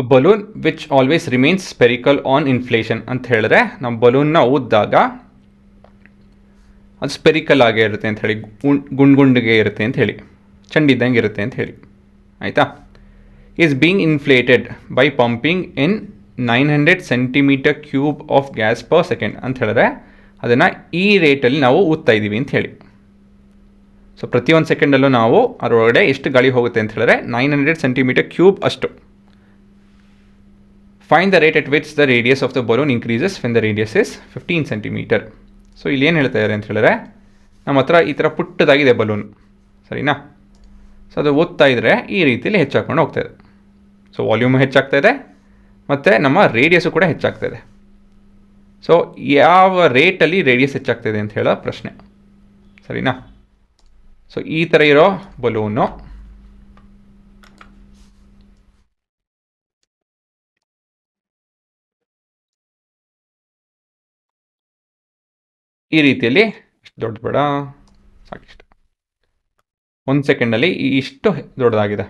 A balloon which always remains spherical on inflation ಅಂತ ಹೇಳಿದ್ರೆ ನಾವು ಬಲೂನ್ನ ಊದಿದಾಗ ಅದು ಸ್ಪೆರಿಕಲ್ ಆಗೇ ಇರುತ್ತೆ ಅಂತ ಹೇಳಿ, ಗುಂಡಿಗೆ ಇರುತ್ತೆ ಅಂತ ಹೇಳಿ, ಚಂಡಿದ್ದಂಗೆ ಇರುತ್ತೆ ಅಂತ ಹೇಳಿ, ಆಯಿತಾ. Is being inflated by pumping in 900 centimetre cube of gas per second ಅಂತ ಹೇಳಿದ್ರೆ ಅದನ್ನು ಈ ರೇಟಲ್ಲಿ ನಾವು ಊದ್ತಾ ಇದ್ದೀವಿ ಅಂತ ಹೇಳಿ. ಸೊ ಪ್ರತಿಯೊಂದು ಸೆಕೆಂಡಲ್ಲೂ ನಾವು ಅದರೊಳಗಡೆ ಎಷ್ಟು ಗಾಳಿ ಹೋಗುತ್ತೆ ಅಂತ ಹೇಳಿದ್ರೆ 900 ಸೆಂಟಿಮೀಟರ್ ಕ್ಯೂಬ್ ಅಷ್ಟು. Find the rate at which the radius of the balloon increases when the radius is 15 centimetre. So ಇಲ್ಲಿ ಏನು ಹೇಳ್ತಾ ಇದ್ದಾರೆ ಅಂತ ಹೇಳಿದ್ರೆ ನಮ್ಮ ಹತ್ರ ಈ ಥರ ಪುಟ್ಟದಾಗಿದೆ ಬಲೂನ್, ಸರಿನಾ. ಸೊ ಅದು ಓದ್ತಾ ಇದ್ದರೆ ಈ ರೀತಿಯಲ್ಲಿ ಹೆಚ್ಚಾಕೊಂಡು ಹೋಗ್ತಾಯಿದೆ. ಸೊ ವಾಲ್ಯೂಮು ಹೆಚ್ಚಾಗ್ತಾಯಿದೆ ಮತ್ತು ನಮ್ಮ ರೇಡಿಯಸ್ಸು ಕೂಡ ಹೆಚ್ಚಾಗ್ತಾಯಿದೆ. ಸೊ ಯಾವ ರೇಟಲ್ಲಿ ರೇಡಿಯಸ್ ಹೆಚ್ಚಾಗ್ತಾಯಿದೆ ಅಂತ ಹೇಳೋ ಪ್ರಶ್ನೆ, ಸರಿನಾ. ಸೊ ಈ ಥರ ಇರೋ ಬಲೂನು ಈ ರೀತಿಯಲ್ಲಿ ಇಷ್ಟು ದೊಡ್ಡ ಬೇಡ, ಸಾಕಿಷ್ಟು, 1 ಸೆಕೆಂಡಲ್ಲಿ ಇಷ್ಟು ದೊಡ್ಡದಾಗಿದೆ.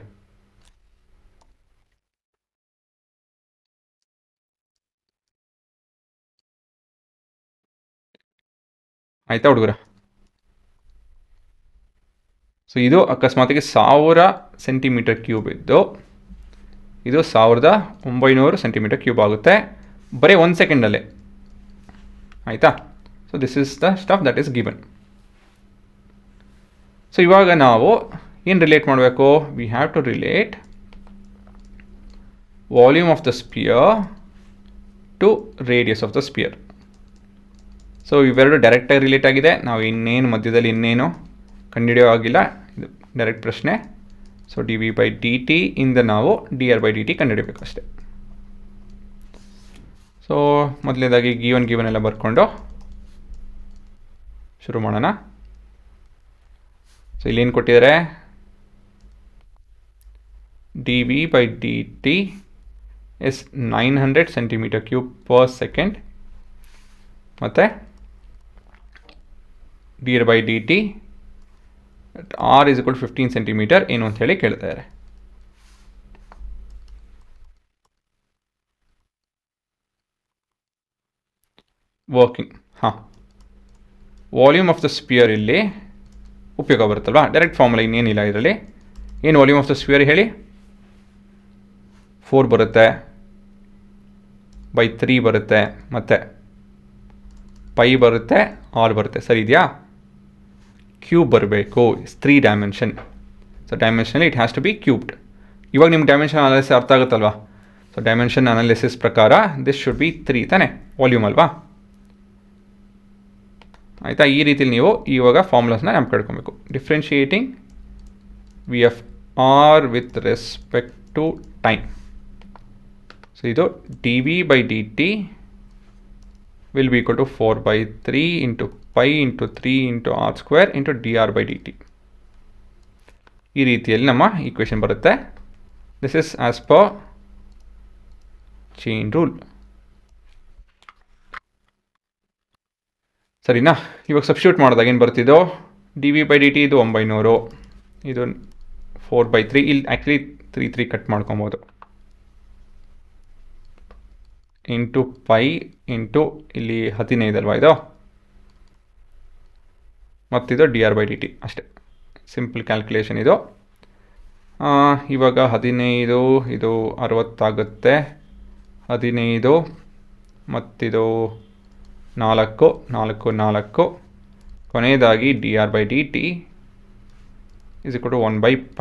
ಆಯಿತಾ ಹುಡುಗರ. ಸೊ ಇದು ಅಕಸ್ಮಾತಿಗೆ 1000 ಸೆಂಟಿಮೀಟರ್ ಕ್ಯೂಬ್ ಇದ್ದು ಇದು 1900 ಸೆಂಟಿಮೀಟರ್ ಕ್ಯೂಬ್ ಆಗುತ್ತೆ ಬರೀ 1 ಸೆಕೆಂಡಲ್ಲೇ, ಆಯಿತಾ. So this is the stuff that is given. So ಇವಾಗ ನಾವು ಏನು ರಿಲೇಟ್ ಮಾಡಬೇಕು? We have to relate volume of the sphere to radius of the sphere. So ಇವೆರಡು ಡೈರೆಕ್ಟಾಗಿ ರಿಲೇಟ್ ಆಗಿದೆ. ನಾವು ಇನ್ನೇನು ಮಧ್ಯದಲ್ಲಿ ಇನ್ನೇನು ಕಂಡುಹಿಡಿಯೋ ಆಗಿಲ್ಲ, ಇದು ಡೈರೆಕ್ಟ್ ಪ್ರಶ್ನೆ. So D V by D T ಇಂದ ನಾವು D R by D T ಕಂಡುಹಿಡಿಯಬೇಕು ಅಷ್ಟೇ. ಸೊ ಮೊದಲನೇದಾಗಿ ಗಿವನ್ ಎಲ್ಲ ಬರ್ಕೊಂಡು ಶುರು ಮಾಡೋಣ. ಸೊ ಇಲ್ಲೇನು ಕೊಟ್ಟಿದ್ದಾರೆ? D V by D T is 900 centimetre cube per second ಮತ್ತು D R by D T R is equal 15 centimetre ಏನು ಅಂತ ಹೇಳಿ ಕೇಳ್ತಾ ಇದ್ದಾರೆ. ವರ್ಕಿಂಗ್, ಹಾಂ, ವಾಲ್ಯೂಮ್ ಆಫ್ ದ ಸ್ಪಿಯರ್ ಇಲ್ಲಿ ಉಪಯೋಗ ಬರುತ್ತಲ್ವಾ, ಡೈರೆಕ್ಟ್ ಫಾರ್ಮುಲಾ ಇನ್ನೇನಿಲ್ಲ ಇದರಲ್ಲಿ. ಏನು ವಾಲ್ಯೂಮ್ ಆಫ್ ದ ಸ್ಪಿಯರ್ ಹೇಳಿ? 4 ಬರುತ್ತೆ, ಬೈ 3 ಬರುತ್ತೆ, ಮತ್ತು ಪೈ ಬರುತ್ತೆ, ಆರ್ ಬರುತ್ತೆ, ಸರಿ ಇದೆಯಾ? ಕ್ಯೂಬ್ ಬರಬೇಕು, 3 ಡೈಮೆನ್ಷನ್. ಸೊ ಡೈಮೆನ್ಷನಲ್ಲಿ it has to be cubed. ಇವಾಗ ನಿಮ್ಗೆ ಡೈಮೆನ್ಷನ್ ಅನಾಲಿಸಿಸ್ ಅರ್ಥ ಆಗುತ್ತಲ್ವಾ? ಸೊ ಡೈಮೆನ್ಷನ್ ಅನಾಲಿಸಿಸ್ ಪ್ರಕಾರ ದಿಸ್ ಶುಡ್ ಬಿ 3 ತಾನೆ, ವಾಲ್ಯೂಮ್ ಅಲ್ವಾ, ಆಯಿತಾ. ಈ ರೀತಿಲಿ ನೀವು ಇವಾಗ ಫಾರ್ಮುಲಾಸ್ನ ನೆನಪಿಟ್ಕೊಬೇಕು. Differentiating V F R with respect to time. So ಇದು D V by D T will be equal to 4/3 into pi into 3 into R square into D R by D T. ಈ ರೀತಿಯಲ್ಲಿ ನಮ್ಮ ಈಕ್ವೇಷನ್ ಬರುತ್ತೆ. This is as per chain rule, ಸರಿನಾ. ಇವಾಗ substitute ಮಾಡಿದಾಗ ಏನು ಬರ್ತಿದ್ದೋ? D V by D T ಇದು 900, ಇದು 4/3, ಇಲ್ಲಿ ಆ್ಯಕ್ಚುಲಿ 3 ಕಟ್ ಮಾಡ್ಕೊಬೋದು, ಇಂಟು ಪೈ ಇಂಟು ಇಲ್ಲಿ 15 ಅಲ್ವಾ ಇದು, ಮತ್ತಿದು D R by D T ಅಷ್ಟೇ. ಸಿಂಪಲ್ ಕ್ಯಾಲ್ಕುಲೇಷನ್ ಇದು. ಇವಾಗ 15 ಇದು 60 ಆಗುತ್ತೆ, 15 ಮತ್ತಿದು 4 4 4, ಕೊನೆಯದಾಗಿ D R by D T is equal to 1/π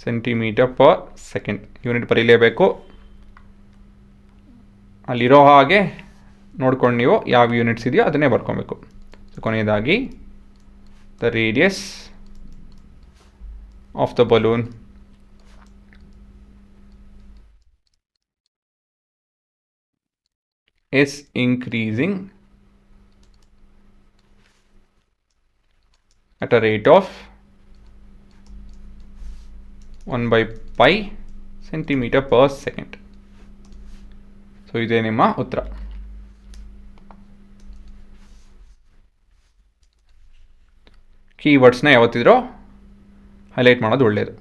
centimetre per second. Unit ಬರೀಲೇಬೇಕು, ಅಲ್ಲಿರೋ ಹಾಗೆ ನೋಡ್ಕೊಂಡು ನೀವು ಯಾವ ಯೂನಿಟ್ಸ್ ಇದೆಯೋ ಅದನ್ನೇ ಬರ್ಕೊಬೇಕು. ಸೊ ಕೊನೆಯದಾಗಿ the radius of the balloon is increasing at a rate of 1/π centimeter per second. So ಇದೇ ನಿಮ್ಮ ಉತ್ತರ. ಕೀವರ್ಡ್ಸ್ನ ಯಾವತ್ತಿದ್ರೂ ಹೈಲೈಟ್ ಮಾಡೋದು ಒಳ್ಳೆಯದು.